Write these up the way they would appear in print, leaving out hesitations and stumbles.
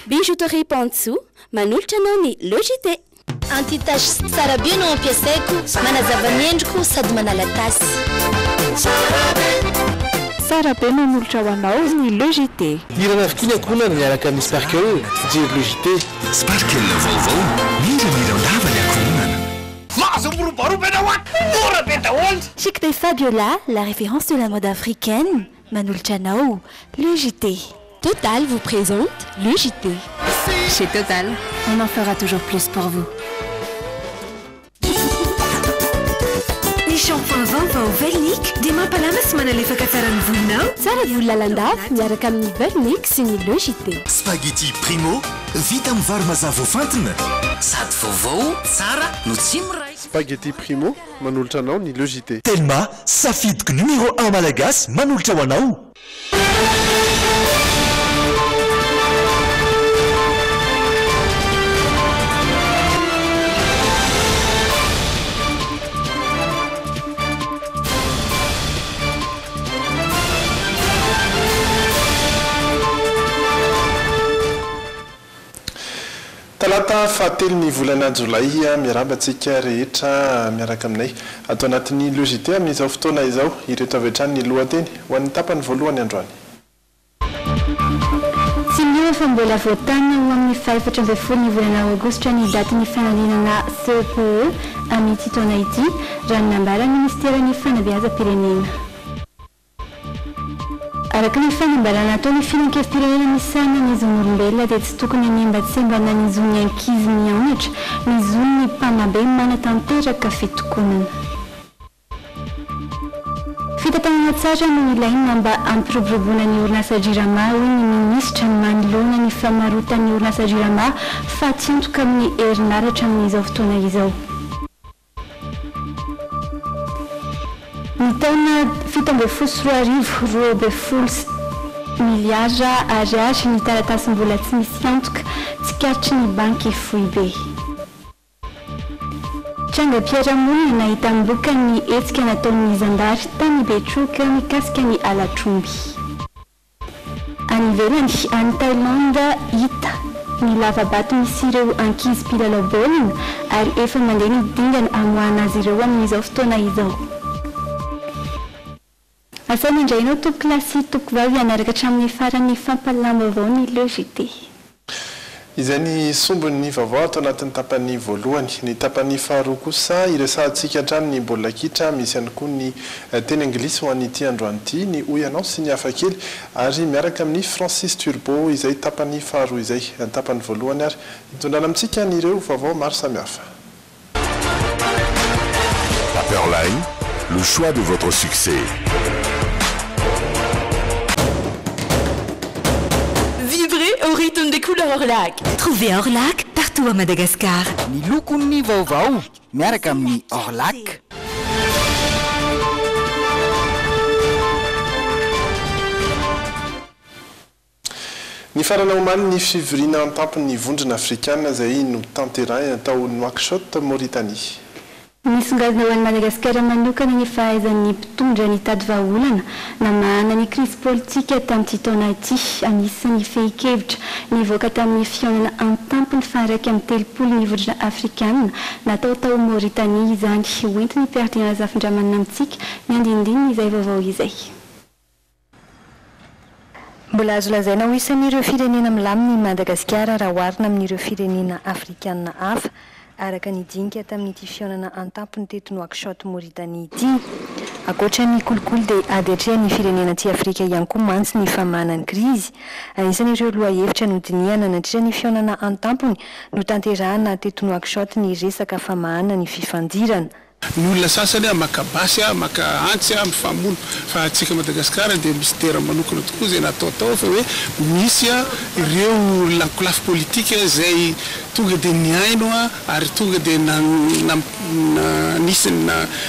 Bijouterie Pantsu, manolotra anao ny Logité. Anti-tache tsara bio no ampiasaiko, manazava ny endriko sady manala tasy. Tsara be manolotra ho anao ny Logité. Irana avokoa ny ankohonana miaraka amin'ny Sparkle, fijery Logité. Sparkle vaovao, mira-mirandava ny ankohonana. Chic de Fabiola, la référence de la mode africaine, manolotra anao Logité. Total vous présente Logité. Chez Total, on en fera toujours plus pour vous. Ny shampoing vaovao Vernic dia mampalama sy manalefaka tsara ny volonao. Tsara volo lalandava miaraka amin'ny Vernic sy ny Logité. Spaghetti Primo, vita amin'ny vary mazava fantina. Sady vaovao, tsara no tsy miray. Spaghetti Primo, manolotra anao ny Logité. Telma, safidiko numéro 1 malagasy manolotra ho anao. Talata fahatelon'ny volana Jolay miarabantsika rehetra miaraka aminay atao anatin'ny Logité amin'izao fotoana izao ireto avy hatrany ny lohateny ho an'ny tapany voalohany androany. Tsy mino fa mbola voatany ho amin'ny 14 volana Aogositra ny datin'ny fanadinana CPE amin'ity taona ity raha nambara ministeran'ny fanabeazam-pirenena. Araka ny fanambarana ataony filan-kevi-pirenena misana ny zon'olombelona dia tsy tokony hanimba tsembana ny zon'ny ankizy mianatra ny zon'ny mpanabe manatanteraka fitokonana. Fitantanana tsara no ilaina mba ampiroboroboana ny orinasa JIRAMA hoy ny minisitra manoloana ny famarotan'ny orinasa JIRAMA fa tsy antoka amin'ny herinaratra amin'izao fotoana izao. Ny taona 7.4 miliara ariary ny taratasy mbola tsy misy antoka tsikaritry ny banky foibe. Tranga-piarahamonina nahita miboaka ny hetsika nataon'ny zandary tany Betroka mikasika ny alatromby. Any ivelany any Thailande hita ny lavabato misy ireo ankizy mpilalao baolina ary efa mandeha ny dingana amoahana azy ireo amin'izao fotoana izao. Asany indrainao tompo klasy tompo vavy anaraka hatramin'ny faran'ny fampalama avao ny Logité. Izay ny sombon'ny vaovao atao anatin'ny tapany voalohany. Ny tapany faharoa kosa iresahantsika hatrany ny baolina kitra misy ihany koa ny teny anglisy ho an'ity androany ity ny oyanao sy ny hafakely ary miaraka amin'ny Francis Turbo izay tapany faharoa izay tapany voalohany ary hitondrana amintsika n'ireo vaovao maro samihafa. Paperline, le choix de votre succès. Au rythme des couleurs Orlac. Trouvez Orlac partout à Madagascar. Ny lokon'ny vaovao miaraka amin'ny Orlac. Ny farana omaly ny fivoriana an-tampon'ny vondrona afrikana izay no tanterainy atao Nouakchott, Mauritanie. Nisongadina ho an'i Madagasikara manokana ny fahaizan'ny mpitondra ny tady vahaolana namahana ny krizy politika tamin'ity taona ity anisan'ny fehi-kevitra nivoaka tamin'ny fihaonana an-tampony faharaiky amin'ny 30 ny vondrona afrikana natao tao Mauritanie izany hoentiny mpiardina zafin-dramana amintsika ny andindininy izay vaovao izay. Mbola azo lazaina ho isan'ireo firenena milaminy Madagasikara raha oharina amin'ireo firenena afrikana hafa araka ny dinika tamin'ity fihaonana an-tampony teto Nouakchott, Mauritanie ity. Ankoatra ny kolokolo dia adetrea ny firenena aty Afrika ihany koa mantsy ny famahana ny krizy. Anisan'ireo lohahevitra nodiniana nandritra ny fihaonana an-tampony no tanterahana teto Nouakchott ny resaka famahana ny fifandirana. Ny olona sasany maka basy maka antsy mifamono fa atsika Madagasikara dia misy tera manokana tokoa izay nataotao fa hoe misy ireo lakolafy politika izay tonga dia niaino ary tonga dia nisy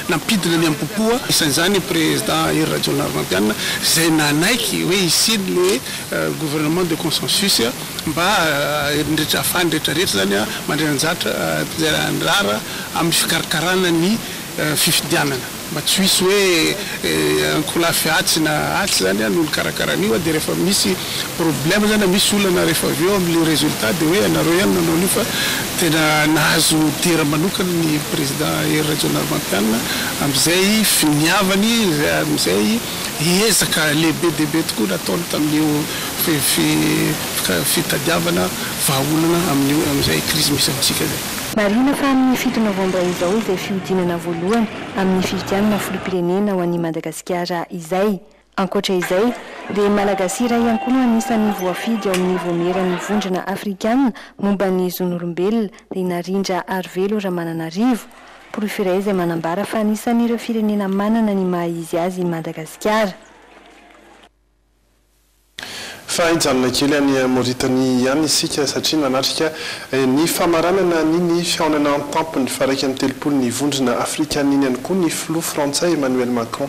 nampidina ny ampopoa isan'izany président Eri Rajaonarimampianina izay nanaiky hoe isiny le gouvernement de consensus mba nrehetra afahany rehetrarehetra zany mandray anjatra andrara amin'ny fikarakarana ny fifidianana. mba tsy misy hoe ankolafy atsy na atsy zany an'olo karakara'io dia rehefa misy problème zany misy olana rehefa avy eo amin'le résultat dia hoe anareo ihany nanao an'io fa tena nahazo tera manokana ny président Hery Rajaonarimampianina amin'izay finiavany amin'izay ezaka lehibe dehibe tokoa nataony tamin'io fitadiavana vahaolana amin'izay crise misy amintsika zay. Marina fa amin'ny 7 novambra izao izay fihodinana voalohany amin'ny fifidianana filoham-pirenena ho an'i Madagasikara izay. Ankoatra izay dia malagasy iray ihany koa no anisan'ny voafidy ao amin'ny voameran'ny vondrona afrikanina momba ny zon'olombelona dia narindra Arvelo Ramananarivo. Porofera izay manambara fa anisan'ireo firenena manana ny maha izy azy Madagasikara. Fa hijanona kely any Mauritanie ihany isika satria nanatrika ny famaranana ny fihaonana an-tampony fa raiky amin'ny 30 ny vondrona afrikanina iny ihany koa ny filoha frantsay Emmanuel Macron.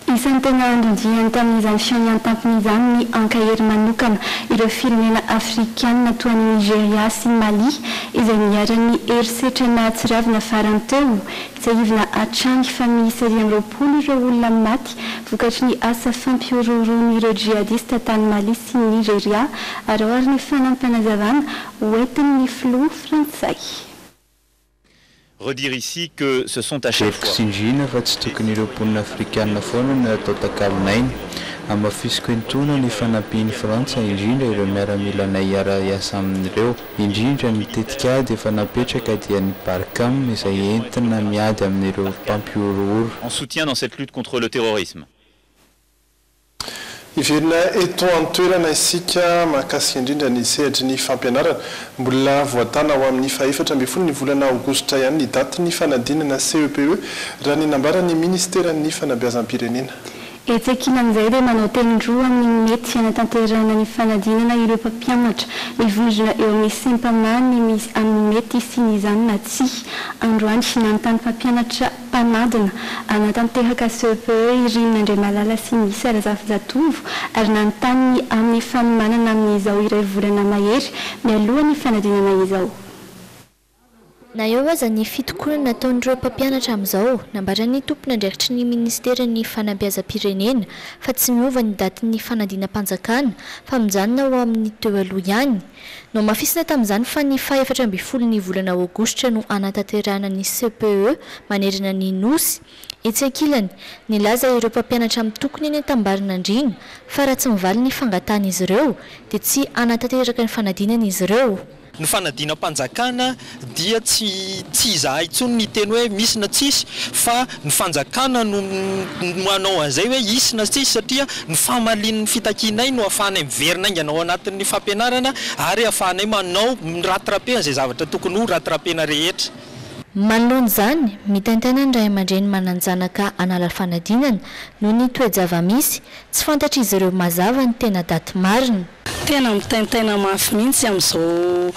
Isan'ny tena androdiany tamin'izany fihaonana an-tampony izany ny ankahery manokana ireo firenena afrikanina toa ny Nigeria sy Mali izay niara-ny herisetrana tsy ravina farany teo tsy ahivina atrangy fa misy 220 ireo olona maty vokatry ny asa fampiororoany ireo jihadista tany Mali sy Nigeria ary ary ny fanampanazavana hoentin'ny filoha frantsay. Redire ici que ce sont à chaque fois. Sinjina fa tsy tokony ireo mponina afrikanina foana no atao takamonaina amafisikoentona ny fanampiany Frantsa indrindra ireo miaramila hiara-iasa amin'ireo indrindra mitetika ady efa napetraka dia ny Barkhane izay entina miady amin'ireo mpampiorooro. En soutien dans cette lutte contre le terrorisme. Iverina eto an-toerana isika mahakasika indrindra ny sehatra ny fampianarana mbola voatana ho amin'ny 14 ny volana aogositra ihany ny daty ny fanadinana CEPE raha ny nambaran'ny ministeran'ny fanabeazam-pirenena. Etsakina amin'izay dia manao tendroa amin'ny mety fianatanterana ny fanadinana ireo mpampianatra mivondrona eo amin'ny sempamany misy amin'ny mety sy ny izany na tsy androany nanontany mpampianatra mpanadina anatanteraka CEPE irinina indray malala sy misy arazafy-jatovo ary nanontany amin'ny fanomanana amin'izao iray volana mahery mialohan'ny fanadinana izao. Na eo aza ny fitokonana nataon'ireo mpampianatra amin'izao nambaran'ny tompon'andraikitry ny ministeran'ny fanabeazam-pirenena fa tsy miova ny datin'ny fanadinam-panjakana fa mijanona ho amin'ny teo aloha ihany. No mafisina tamin'izany fa ny 14 ny volana aogositra no anatanterahana ny CPE manerana ny nosy. Etsy ankilany nilaza ireo mpampianatra amin'ny tokony eny an-tambarinandriana fa raha tsy mivaly ny fangatana izy ireo dia tsy anatanteraka ny fanadinana izy ireo. Ny fanadinam-panjakana dia tsy izahay intsony ny teny hoe misy na tsisy fa ny fanjakana no manao an'izay hoe isy na tsisy satria ny famalin'ny fitakinay no ahafahanay miverina aingana ao anatin'ny fampianarana ary ahafahanay manao rattraper an'izay zavatra tokony ho rattrapena rehetra. Manoloana izany mitaintaina ny ray aman-dreny mananjanaka hanala fanadinana no ny toe-java-misy tsy fantatra izy ireo mazava ny tena daty marina. Tena mitaintaina mafy mihitsy amin'izao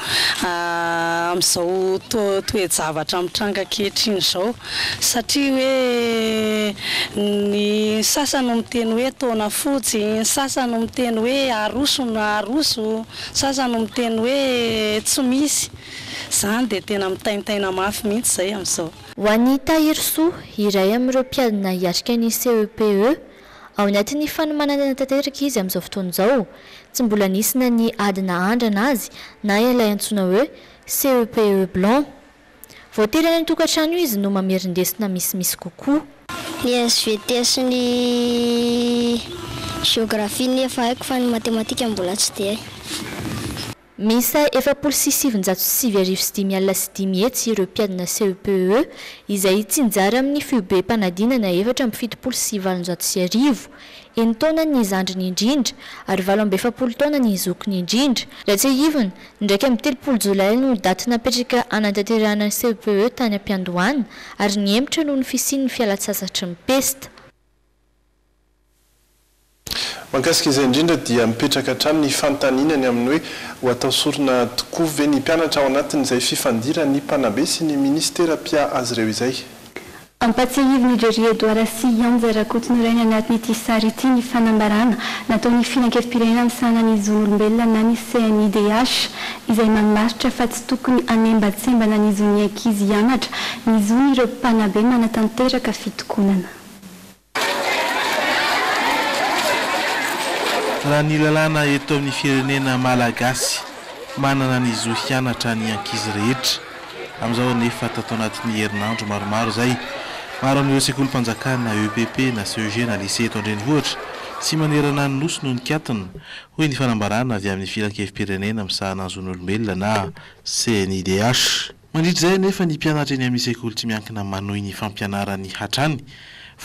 toe-javatra mitranga ankehitriny izao satria hoe ny sasany miteny hoe taona fotsy, ny sasany miteny hoe aroso na aroso, sasany miteny hoe tsy misy. Zany dia tena mitaintaina mafy mihitsy izay amin'izao. Ho an'ny Tahiry Soa iray amin'ireo mpiadina hiatrika ny CEPE ao anatin'ny fanomanana tanteraka izy amin'izao fotoana izao tsy mbola nisina ny adina andrana azy na ilay antsoina hoe CEPE blanc. Voaterana ny tokantrano izy no mamerindesina misimisy kokoa. Ny SVT sy ny géographie nefa haiko fa ny matematika mbola tsy dia hay. Misa 7,705 etsy ireo mpiadina CEPE izay tsy njara amin'ny FUB mpanadinana 7,750 eny taona ny zandriny indrindra ary 7 taona ny zokiny indrindra. Raha tsy ahivana ndraiky amin'ny 30 jolay no daty napetraka anatanterahana ny CEPE tany am-Piandohana ary ny emitra no ny fisian'ny fialan-tsasatry ny pesta. Mankasika izay indrindra dia mipetraka hatrany ny fantaninany amin'ny hoe ho atao sorona tokoa ve ny mpianatra ao anatin'izay fifandirany mpanabe sy ny ministera-pia azy ireo izay. Ampatsiahivy Nigeria Edouard Sy Rakoto rainy anatin'ity sary ity ny fanambarana nataon'ny finan-kevim-pirenena ny sanany zon'olombelona na ny CNIDH izay mamaritra fa tsy tokony anembatsembana ny izony ankizy hianatra ny izony ireo mpanabe manatanteraka fitokonana. Raha ny lalàna eto amin'ny firenena malagasy manana ny zo hianatra ny ankizy rehetra amin'izao nefa tato anatin'ny herinandro maromaro zay maro amin'ireo sekolim-panjakana EPP na CEG na lycée eto an-drenivohitra sy manerana ny nosy noho ny kiatiny hoe ny fanambarana avy amin'ny filan-kevim-pirenena misahana anzon'olombelona na CNIDH. Mandritra izay nefa ny mpianatra eny amin'ny sekoly tsy miankina manohy ny fampianarany hatrany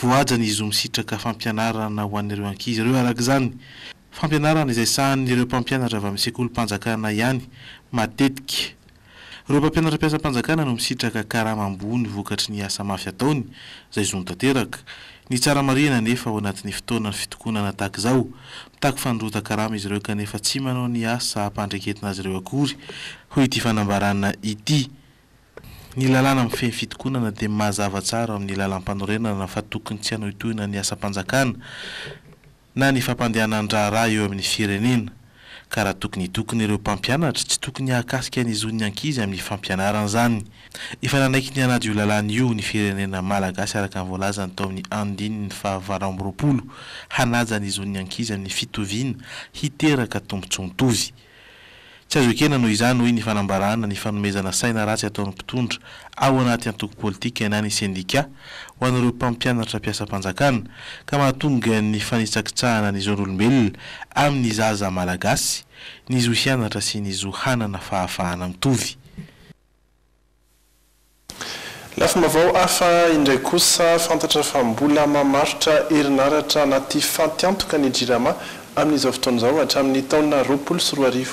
voaja ny izo misitraka fampianarana ho an'ireo ankizy ireo arak'izany. Fampianarana izay sahan'ireo mpampianatra avy amin'ny sekolim-panjakana ihany matetika. Ireo mpampianatra mpiasam-panjakana no misitraka karama ambony vokatry ny asa mafy ataony izay zony tanteraka. Ny tsara marina nefa ao anatin'ny fotoana ny fitokonana tahaka izao mitaky fandrota karama izy ireo kanefa tsy manao ny asa hampandreketina azy ireo akory hoy ity fanambarana ity. Ny lalàna mifehy fitokonana dia mazava tsara amin'ny lalam-panorenana fa tokony tsy hanao itohina ny asa-panjakana na ny fampandehanan-draharaha eo amin'ny firenena. Ka raha tokony ireo mpampianatra tsy tokony hakasika ny zon'ny ankizy amin'ny fampianarana zany. Efa nanaiky ny anady io lalàna io ny firenena malagasy araka ny voalazany tao amin'ny andininy faha-20 hanaja ny zon'ny ankizy amin'ny fitoviana hiteraka tombontsoa mitovy. Tsy azo ekena noho izany hoy ny fanambarana ny fanomezana saina ratsy ataon'ny mpitondra ao anaty antoko politika na ny sendika ho an'ireo mpampianatra mpiasam-panjakana ka mahatonga ny fanitsakitsahana ny zon'olombelona amin'ny zaza malagasy ny zo hianatra sy ny zo hanana fahafahana mitovy. Lafim-baovao hafa indray kosa fantatra fa mbola mamaritra herinaratra anaty fampiantoka ny jirama amin'izao fotoana izao hatramin'ny taona 2024.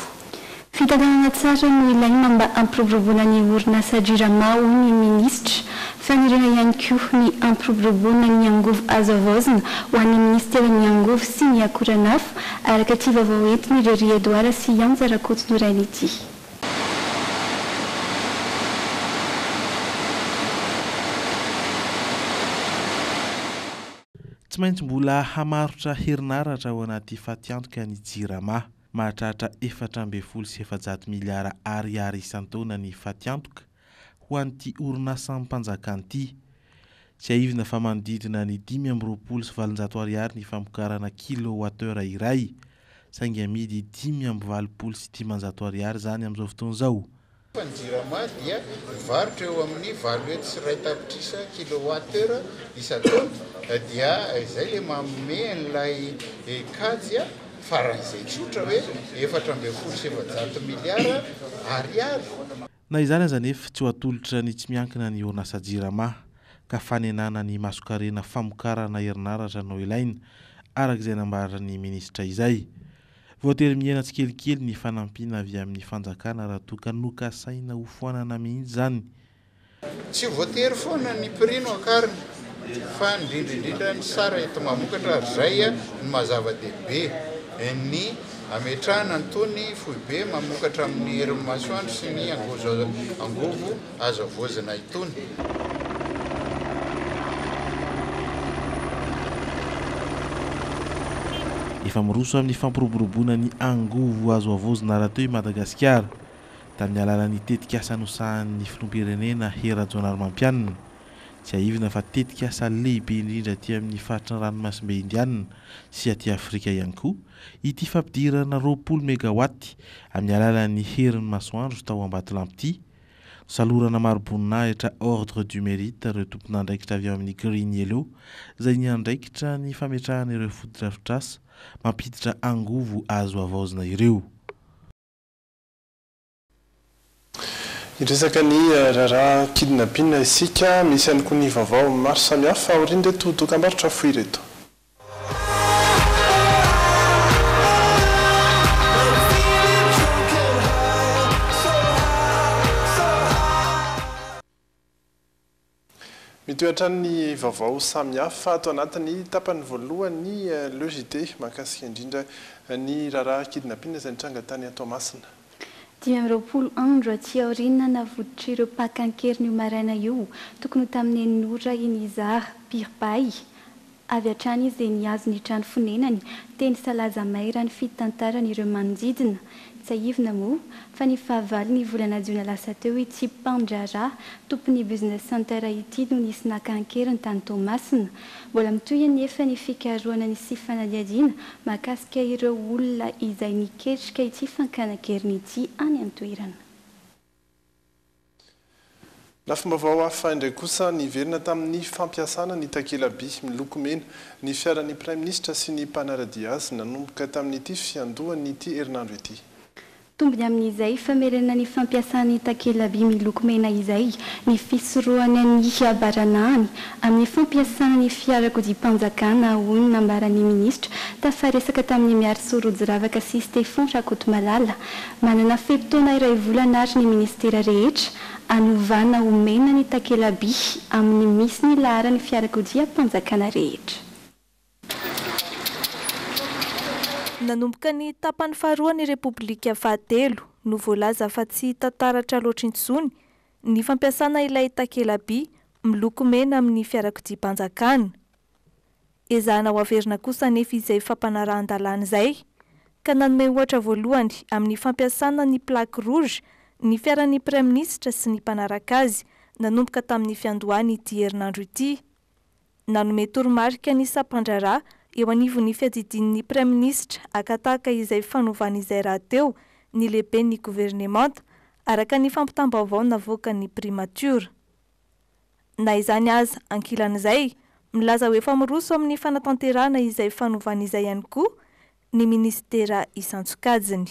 Fitantana tsara no ilaina mba hampiroboroboana ny orinasa jirama ho ny minisitra. Fanirana ihany koa ny hampiroboroboana ny angovo azo avaozina ho an'ny ministeran'ny angovo sy ny akoranafo araka ty vaovao entiny Rery Edouard sy Yanja Rakoto norainy ity. Tsy maintsy mbola hamarotra herinaratra ao anaty fatiantoka ny jirama. Mahatratra 420 miliara ariary isan-taona ny fatiantoka ho an'ity orinasa mpanjakana ity. Tsy aivina fa manodidina ny 520 sy 700 ariary ny famokarana kilowattheure iray saingy amidy 520 sy 500 ariary zany amin'izao fotoana izao. Ny jirama dia mivarotra eo amin'ny 7 sy 1 tapitrisa kilowattheure isan-taona dia izay le manome an'ilay kajy faran'izay tsotra hoe 420 miliara ariary. Na izany aza nefa tsy ho atolotra ny tsy miankina ny orinasa jirama ka fanenana ny masokarena famokarana herinaratra no ilaina arak'izay nambarany minisitra izay. Voatery miaina tsikelikely ny fanampiana avy amin'ny fanjakana raha toa ka nokasaina ho foanana mihitsy zany. Tsy voatery foana ny prix no akarina fa indrindra ny sara eto mamokatra ary zay no mazava-dehibe ny ametrahana antony foibe mamokatra amin'ny herin'ny masoandro sy ny angovo azo avoazana itony. Efa miroso amin'ny fampiroboroboana ny angovo azo avoazana raha teo i Madagasikara tamin'ny alalan'ny tetikasa nosahan'ny filoham-pirenena Rajaonarmampianina. Tsy aivina fa tetikasa lehibe indrindra aty amin'ny faritry ny ranomasimbe indianina sy aty Afrika ihany koa ity fampidirana 20 megawatt amin'ny alalan'ny herin'ny masoandro tao Ambatolampy ity. Salorana maroboninahitra ordre du mérite ireo tompon'andraikitra avy amin'ny Green Yellow izay ny andraikitra ny fametrahana ireo fotodrafitrasa mampiditra angovo azo avaozina ireo. Iresaka ny raharaha kidnapping isika misy ihany koa ny vaovao maro samihafa aoriana reto dokam-barotra fohy reto. Mitoetra ny vaovao samihafa ato anatiny tapany voalohany logité mahakasika indrindra ny raharaha kidnapping izay nitranga tany Toamasina. 20 andro aty aoriana navoditra ireo pakankeriny io maraina io tokony tamin'ny Nora Inizar Pirbay avy hatrany izy dia niazo ny trano fonenany teny salaza maira ny fitantarany ireo manodidina tsy aivina moa fa ny fahavalo ny volana jiona lasa teo ity Pandrara tompony business center ity no nisy nakankeriny tany Tomasina mbola mitohy nefa ny fikaroana ny sy fanadiadiana mahakasika ireo olona izay niketrika ity fankanakeriny ity any an-toerana. Lafim-baovao hafa indray kosa niverina tamin'ny fampiasana ny takela-by miloko mena ny fiaran'ny Prime Ministre sy ny mpanaradia azy nanomboka tamin'ity fiandohan'ity herinandro ity. Tombony amin'izay famerana ny fampiasana ny takela-by miloko mena izay ny fisorohana ny habaranahany amin'ny fampiasana ny fiarakodia-panjakana hoy nambaran'ny ministra tafaresaka tamin'ny miarisoa Rojiravaka sy Stéphane Rakotomalala manana fetoana iray volana ary ny ministera rehetra anovana homena ny takela-by amin'ny misy ny laharany fiarakodia-panjakana rehetra. Nanomboka ny tapany faharoa ny Repoblika fahatelo no voalaza fa tsy tantaratra loatra intsony ny fampiasana ilay takela-by miloko mena amin'ny fiarakodia-panjakana. Ezahana ho averina kosa nefa izay fampanarahan-dalàna izay ka nanome ohatra voalohany amin'ny fampiasana ny plaque rouge ny fiaran'ny Prime Ministre sy ny mpanaraka azy nanomboka tamin'ny fiandohany ity herinandro ity. Nanome toromarika ny Pandrara eo anivon'ny fiadidin'ny Prime Ministre akataka izay fanovana izay raha teo ny lehibe ny gouvernemanta araka ny fampitam-baovao navoaka ny primature. Na izany aza ankilan'izay milaza hoe famoroso amin'ny fanatanterahana izay fanovana izay ihany koa ny ministera isan-tsokajiny.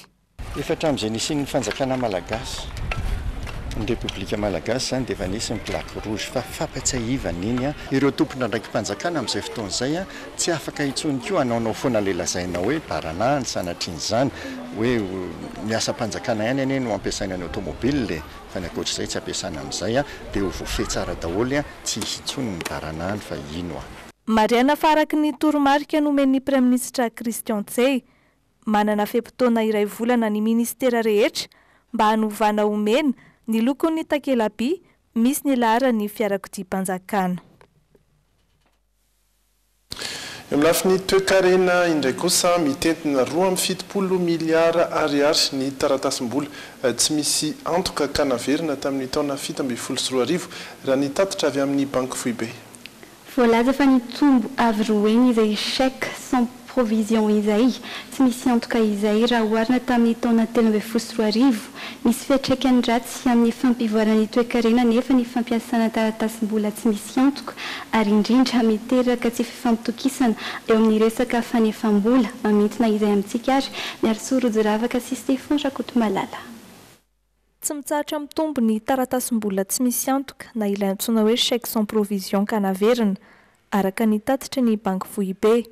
Efatra amin'izay nisy ny fanjakana malagasy ny Repoblika Malagasy zany dia efa nisy ny plaque rouge fa fampatsiahivana iny ireo tompona ndraiky mpanjakana amin'izay fotoana izay tsy afaka intsony koa anaonao foana le lazaina hoe baranahany sanatriny zany hoe miasa mpanjakana ihany ane no ampiasaina ny automobile fa ny ankoatr'izay tsy ampiasana amin'izay dia ho voafehy tsara daholo tsy hisy intsony ny baranahany fa ino Mariana faraky ny toromarika nomen'ny Prime Ministre Christian Tsay manana fepotona iray volana ny ministera rehetra mba hanovana homena ny lokon'ny takela-by misy ny laharany fiarakodia-panjakana. Eo amin'ny lafiny toe-karena indray kosa mitentina 2.70 miliara ariary ny taratasim-bola tsy misy antoka kanaverina tamin'ny taona 2017 raha nitatitra avy amin'ny banque FUB. Voalaza fa ny tombo avy roeny izay chèque sans provision izay tsy misy antoka izay raha oharina tamin'ny taona 2017 misy fiantraikany ratsy amin'ny fampivoarana ny toe-karena nefa ny fampiasana taratasim-bola tsy misy antoka ary indrindra miteraka tsy fifampitokisana eo amin'ny resaka fanefam-bola mamintina izay amintsika ary miarisoa Rojiravaka sy Stéphane Rakotomalala. Tsy mitsahatra mitombo ny taratasim-bola tsy misy antoka na ilay antsoina hoe chèque sans provision kanaverina araka ny tatitra ny banque FUB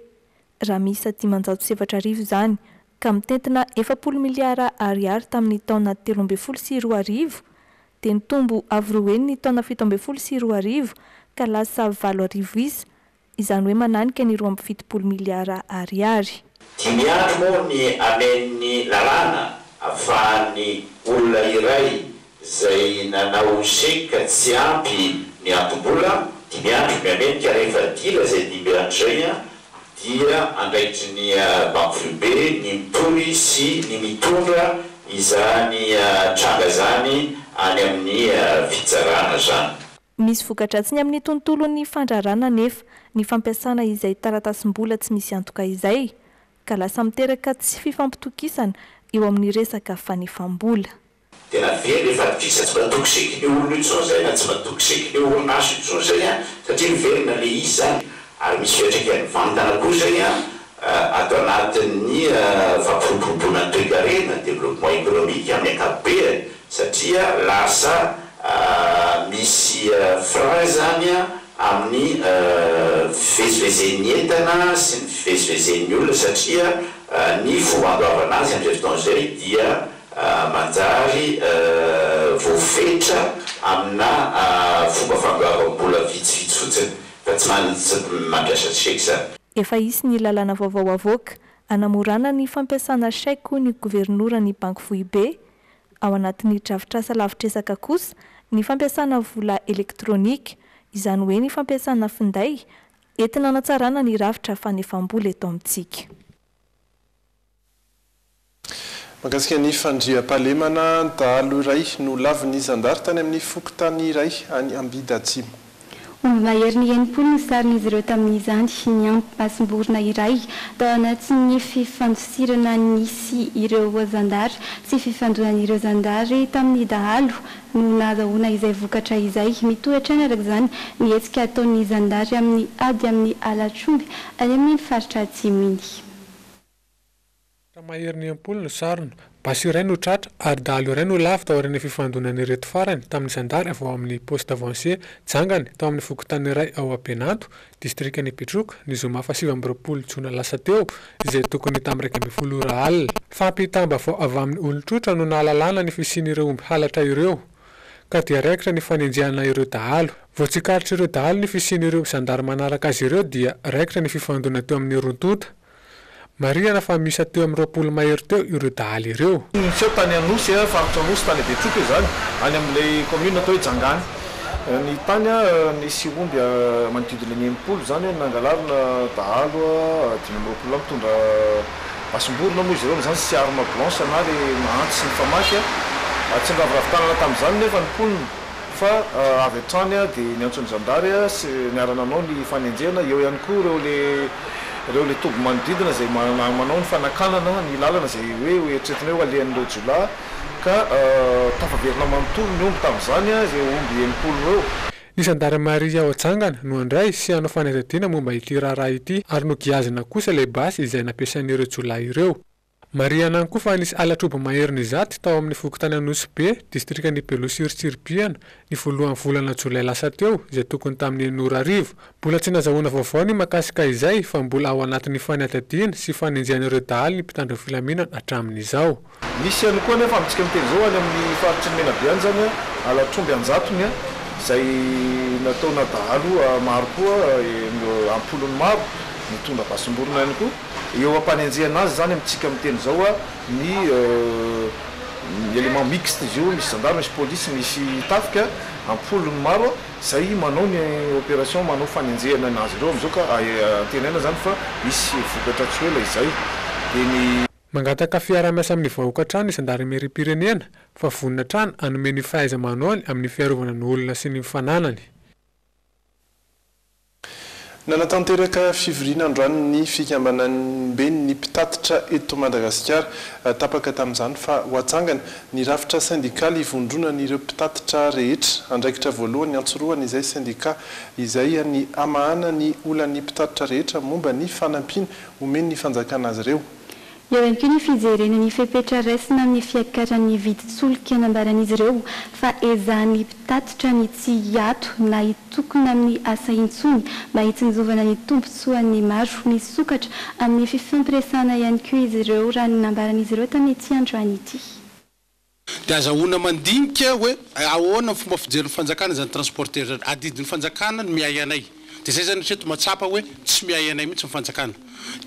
raha misy 507 zany ka mitentina 40 miliara ariary tamin'ny taona 2012 dia nitombo avy roeny ny taona 2017 ka lasa 4 izany hoe mananika ny 2.70 miliara ariary. Dimy andro moa ny amen'ny lalàna ahafahan'ny olona iray izay nanao chèque tsy ampy ny antom-bola dimy andro miamenika rehefa dila izay dimy andro izay dia andraikitry ny banque FUB ny mitory sy ny mitondra izany tranga zany any amin'ny fitsarana zany. Misy vokadratsiny amin'ny tontolo ny fandrarana nefa ny fampiasana izay taratasim-bola tsy misy antoka izay ka lasa miteraka tsy fifampitokisana eo amin'ny resaka fanefam-bola. Tena very rehefa fisa tsy matokiseky ny olona intsony zay na tsy matokiseky ny orinasa intsony zay satria miverina le izy zany ary misy fiantraikany vantana koa zay atao anatin'ny fampiroboroboana toe-karena développement économique amin'ny ankapobeny satria lasa misy frein zany amin'ny fivezivezen'ny entana sy ny fivezivezen'ny olona satria ny fomba andoavana azy amin'izay fotoana izay dia manjary voafetra amina fomba fandoavam-bola vitsivitsy fotsiny fa tsy mampiasa chèque zany. Efa isy ny lalàna vaovao avoaka anamorana ny fampiasana chèque ny gouvernoura ny banque FUB ao anatin'ny drafitrasa lavitresaka kosa ny fampiasana vola elektronika izany hoe ny fampiasana finday entina anatsarana ny rafitra fanefam-bola eto amintsika. Mahakasika ny fandriam-pahalemana dahalo iray no laviny zandary tany amin'ny fokotany iray any Ambidatsimo. Omby mahery ny enimpolo no sarin'izy ireo tamin'izany ny ampim-pasimborona iray tao anatin'ny fifandosirana nisy ireo zandary sy fifandonan'ireo zandary tamin'ny dahalo no nahazahoana izay vokatra izay mitoetra ny araka izany ny hetsika ataon'ny zandary amin'ny ady amin'ny alatromby any amin'ny faritra atsimo iny. Mahery ny enimpolo no sarina basy iray no tratra ary dahalo iray no lava tao aorian'ny fifandonany reto farany tamin'ny zandary avy ao amin'ny poste avancé jangany tao amin'ny fokotany iray ao Ampenato distrikany Petroka ny zoma fa 7 jona lasa teo izay tokony tamin'ny 1 alina fampitamba vao avy amin'ny olon-trotra no nahalalana ny fisian'ireo omby halatra ireo ka dia raikitra ny fanenjehana ireo dahalo vao tsikaritra ireo dahalo ny fisian'ireo zandary manaraka azy ireo dia raikitra ny fifandona teo amin'ny rontota Mariana fa misy teo amin'ny 20 mahery teo ireo dahalo ireo. Niseo tany Anosy faritra Anosy tany Betroka izany any amin'ilay commune atao hoe Jangany. Ny tany nisy omby manodidina ny 90 zany nangalarina dahalo 5 mitondra pasimborona moa izy ireo zany sy arme blanche na le mahantsy sy ny famaky tsy nraviravitanana tamin'izany nefa ny ponina fa avy hatrany dia ny antsony zandary sy niarananao ny fanenjehana eo ihany koa ireo le toby manodidina izay manao ny fanakanana ny lalana izay hoe eritreretina hoe alehan'ireo jiolahy ka tafaverina manontolo ny omby tamin'izany izay omby 90 eo. Ny zandary Maria ao Jangana no andray sy hanao fanadihadiana momba ity raharaha ity ary no giazina kosa ilay basy izay nampiasain'ireo jiolahy ireo. Mariana koa fa nisy alatrobo mahery zaty tao amin'ny fokotany Anosy be distrikany Belosy Sirpiana ny voalohan'ny volana Jolay lasa teo izay tokony tamin'ny 9 mbola tsy nazahoana vaovao ny makasika izay fa mbola ao anatin'ny fanadihadiana sy fanenjehan'ireo dahalo ny mpitandro filaminana hatramin'izao. Misy ihany koa nefa amintsika miteny izao any amin'ny faritry ny Menabe zany alatromby anjatony izay nataona dahalo maro koa ampolony maro mitondra pasimborona ihany koa eo ampanenjehana azy zany amintsika miteny zao ny élément mixte izy io misy zandary misy polisy misy tafika ampolony maro izay manao ny opération manao fanenjehana anazy ireo amizao ka antenaina zany fa misy vokatra tsy hoe la izay dia ny mangataka fiara-miasa amin'ny vahoaka trano zandary mairim-pirenena fa vonina trano hanome ny fahaiza-manaony amin'ny fiarovana ny olona sy ny fananany. Nanatanteraka fivoriana androany ny fikambanan'ny ben'ny mpitatitra eto Madagasikara tapaka tamin'izany fa ho atsangana ny rafitra syndikaly ivondrona n'ireo mpitatitra rehetra andraikitra voalohany antsoroana izay syndika izay ny amahana ny olan'ny mpitatitra rehetra momba ny fanampiana omeny ny fanjakana azy ireo. Eo ihany koa ny fijerena ny fepetra raisina amin'ny fiakaran'ny viditsolika anambaran'izy ireo fa ezahan'ny mpitatitra ny tsy hiato na hitokona amin'ny asa intsony mba hitsinjovana ny tombontsoan'ny maro ny sokatra amin'ny fifampiresana ihany koa izy ireo raha ny nambaran'izy ireo tamin'ity androany ity. Dia azahoana mandinika hoe ahoana fomba fijeriny fanjakana zany transporteur adidin'ny fanjakana ny miay anay. Dia zay zany eto matsapa hoe tsy miay anay mihitsy ny fanjakana.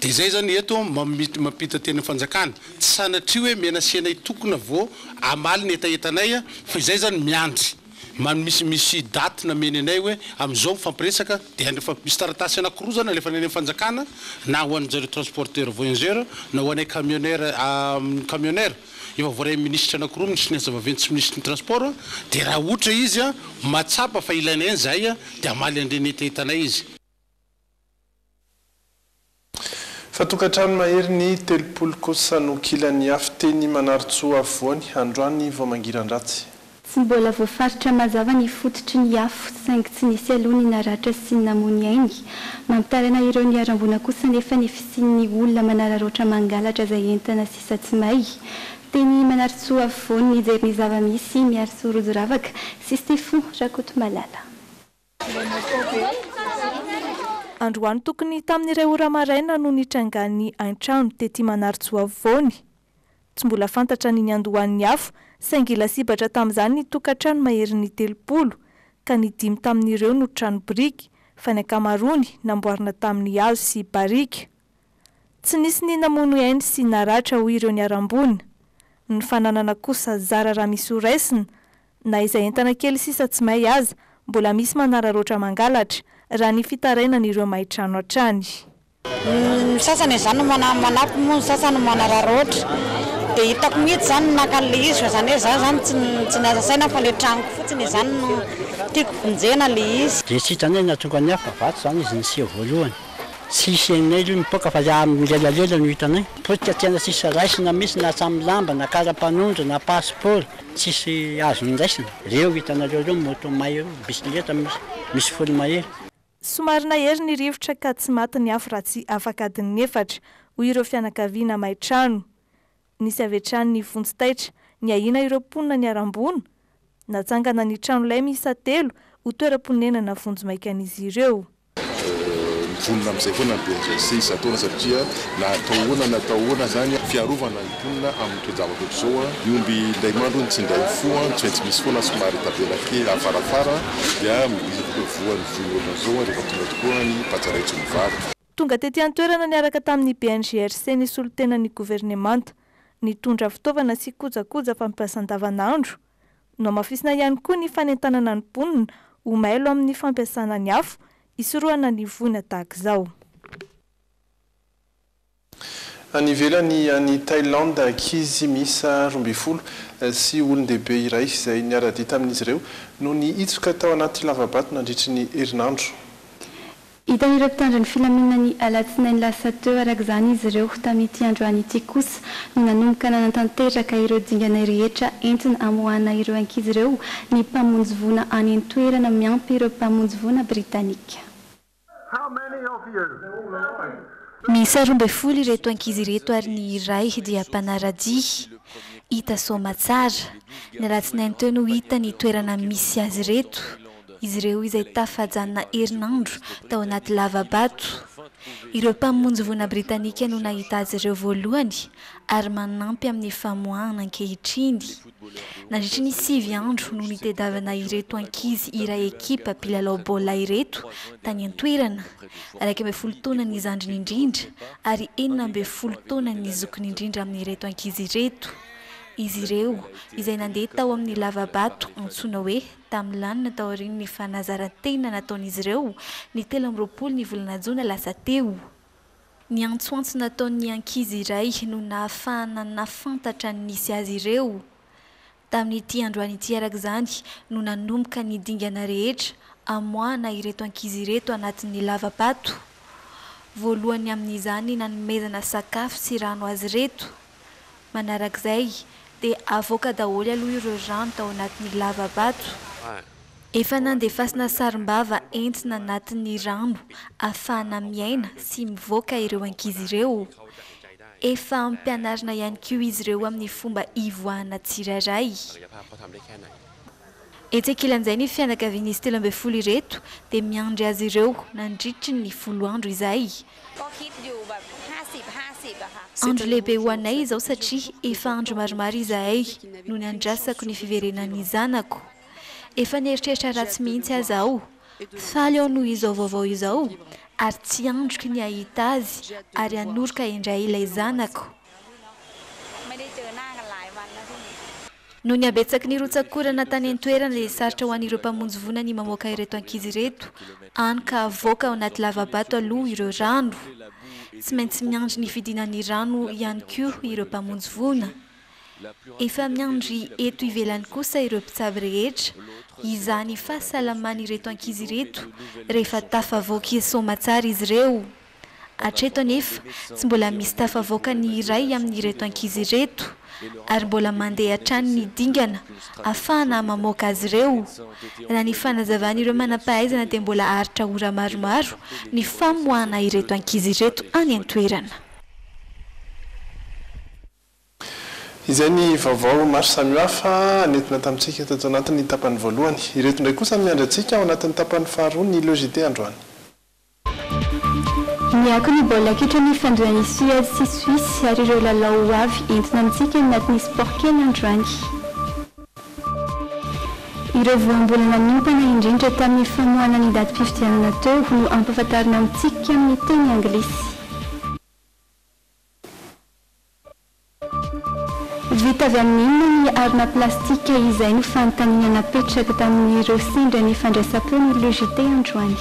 Dia zay zany eto mampita teny fanjakana tsy sanatria hoe mianasiana hitokona vao amaly ny etaetanay fa izay zany miandry misy daty nameny anay hoe amin'izao mifampiresaka dia rehefa misy taratasy anankiroa zany alefa ny fanjakana na ho an'izareo transporteur voyageur na ho anay camionnaire efa voaray ministre anankiroa ministre ny hazavaventy sy ministre ny transport dia raha ohatra izy matsapa fa ilainay zay dia amaly andreny etaetanay izy. Fatokantrano mahery ny 30 kosa no kilan'ny afiteny Manaritsoa avoany androany vao mangiran-dratsy. Tsy mbola voafaritra mazava ny fototry ny afo saingy tsy nisy aloha ny naratra sy ny namony ainy. Mampitarana ireo ny arambona kosa nefa ny fisian'ny olona manararoatra mangalatra izay entana sisa tsy may. Teny Manaritsoa avoany ny jeriny zava-misy miary Sorojo Ravaka sy Stefo Rakoto Malala. Androany tokony tamin'ireo ora maraina no nitrangan'ny an-trano tety Manaritsoa avoany. Tsy mbola fantatra ny andohan'ny afo saingy lasibatra tamin'izany ny tokantrano mahery ny 30 ka ny 5 tamin'ireo no trano biriky fa ny ankamaroany namboarina tamin'ny hazo sy barika. Tsy nisy ny namono ainy sy naratra ho ireo ny arambony. Ny fananana kosa zara raha misy horaisina na izay entana kely sisa tsy may aza mbola misy manararoatra mangalatra raha ny fitarainan'ireo maitrano hatrany. Sasany izany manampy moa sasany manararoatra dia hitako mihitsy zany nakan'le izy fa zany hoe zany tsy nazasaina fa le tranoko fotsiny izany no tiako vonjena le izy. Dia tsy zany hoe natonga ny hafa vato zany izy nysia voalohany. Sisy ainay io mipoka fa milelalela no hitanay. Potika tiana sisy raisina misy na samy lamba na kara-panondro na passeport tsisy azo indraisina. Reo hitanareo reo moto may bisikileta misy folo mahery. Somary nahery ny rivotra ka tsy maty ny afo raha tsy afaka adiny efatra hoy ireo fianakaviana maitrano. Nisy avy hatrany ny vonjitaitra ny ahina ireo mponina ny arambona natsangana ny trano lay miisa 3 ho toeram-ponenana vonjy maika an'izy ireo. Vonona amin'izay foana dia izay isataona satria natahoana zany fiarovana ny mponina amin'ny toe-javatra ohatr'izao iomby indray mandro tsy indray fo tsy maintsy misy foana somary tabela kely afarafara dia voany vono ohatr'izao rehefa tonga tokoa ny patsaraitso mivary. Tonga tetỳ an-toerana niaraka tamin'ny BNGRC ny solotenan'ny gouvernemanta nitondra fitaovana sy kojakoja fampiasa andavanandro no amafisina ihany koa ny fanentanana ny mponina ho mailo amin'ny fampiasana ny afo isoroana ny voina tahaka izao. Any ivelany any Thaïlande ankizy miisa 12 sy olon-dehibe iray izay niara-dia tamin'izy ireo no ny hitsoka tao anaty lavabato nandritry ny herinandro. Hitan'ireo mpitandro ny filaminana ny alatsinainy lasa teo araka izany izy ireo tamin'ity androany ity kosa no nanomboka nanantanteraka ireo dingana rehetra entina amoahana ireo ankizy ireo ny mpamonjy voana any an-toerana miampy ireo mpamonjy voana britanika. Miisa 12 ireto ankizy ireto ary ny iray dia mpanaradia hita soma tsara ny alatsinainy teo no hita ny toerana misy azy ireto. Izy ireo izay tafajanona herinandro tao anaty lavabato. Ireo mpamonjy voana britanika no nahita azy ireo voalohany ary manampy amin'ny famoahana ankehitriny. Nandritry ny 9 andro no nitedavana ireto ankizy iray ekipa mpilalao baolina ireto tany an-toerana. 12 taona ny zandriny indrindra ary 40 taona ny zokony indrindra amin'ireto ankizy ireto. Izy ireo izay nandeha tao amin'ny lavabato antsoina hoe tamin'lanina tao aorian'ny fanazarantena nataon'izy ireo ny 13 ny volana jona lasa teo. Ny antsoantso nataon'ny ankizy iray no nahafahana nafantatra ny nisy azy ireo. Tamin'ity androany ity araka izany no nanomboka ny dingana rehetra amoahana ireto ankizy ireto anatin'ny lavabato. Voalohany amin'izany nanomezana sakafo sy rano azy ireto. Manarak'izay dia avoaka daholo aloha ireo rano tao anatin'ny lavabato. Efa nandefasina sarim-bava entina anatin'ny rano ahafahana miaina sy mivoaka ireo ankizy ireo. Efa ampianarina ihany koa izy ireo amin'ny fomba ivoahana tsirairay. Etsekilan'izay ny fianakavian'izy 13 ireto dia miandry azy ireo nandritry ny 10 andro izay. Andro lehibe ho anay izao satria efa andro maromaro izahay no niandrasako ny fiverenan'ny zanako. Efa nieritreritra ratsy mihitsy aho izao. Faly aho noho izao vaovao izao ary tsy androky ny ahita azy ary hanoroka indray ilay zanako. No ny abetsaky ny rotsakorana tany an-toerana ilay sarotra ho an'ireo mpamonjy voana ny mamoaka ireto ankizy ireto any ka avoaka ao anaty lavabato aloha ireo rano. Tsy maintsy miandry ny fidinan'ny rano ihany koa ireo mpamonjy voana. Efa miandry eto ivelany kosa ireo mpitsabo rehetra izany fahasalamany ireto ankizy ireto rehefa tafavoaka soma tsara izy ireo. Hatreto anefa tsy mbola misy tafavoaka ny iray amin'ireto ankizy ireto ary mbola mandeha hatrany ny dingana ahafahana mamoaka azy ireo. Na ny fanazavan'ireo manam-pahaizana dia mbola haritra ora maromaro ny famoahana ireto ankizy ireto any an-toerana. Izay ny vaovao maro samihafa nentina tamintsika tato anatin'ny tapany voalohany. Ireto ndray kosa miandry antsika ao anatin'ny tapany faharoa ny logité androany. Miako ny baolina kitra ny fandohan'ny Suède sy Suisse ary ireo lalao avy entina amintsika anatin'ny sport kely androany. Ireo voambolana niompana indrindra tamin'ny famoahana ny daty mpifidianana teo no ampahafantarina amintsika amin'ny teny anglisy. Vita avy amin'ny inona ny arina plastika izay no fanontaniana napetraka tamin'ireo sendra ny fandraisam-peo ny logité androany.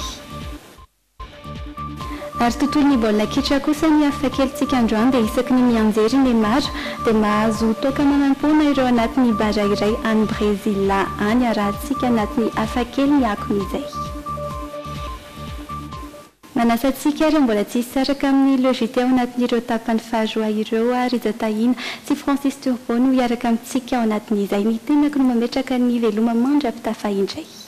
Ary tontolon'ny baolina kitra kosa ny afakelitsika androany dia isaky ny mianjery Neymar dia mahazo toka manam-pona ireo anatin'ny bara iray any Brezila any arahantsika anatin'ny afakely ny akon'izay. Manasantsika ireo mbola tsy hisaraka amin'ny logité ao anatin'ireo tapany faharoa ireo Riza Tahina sy Francis Turbo no hiaraka amintsika ao anatin'izay ny tenako no mametraka ny veloma mandra-pitafa indray.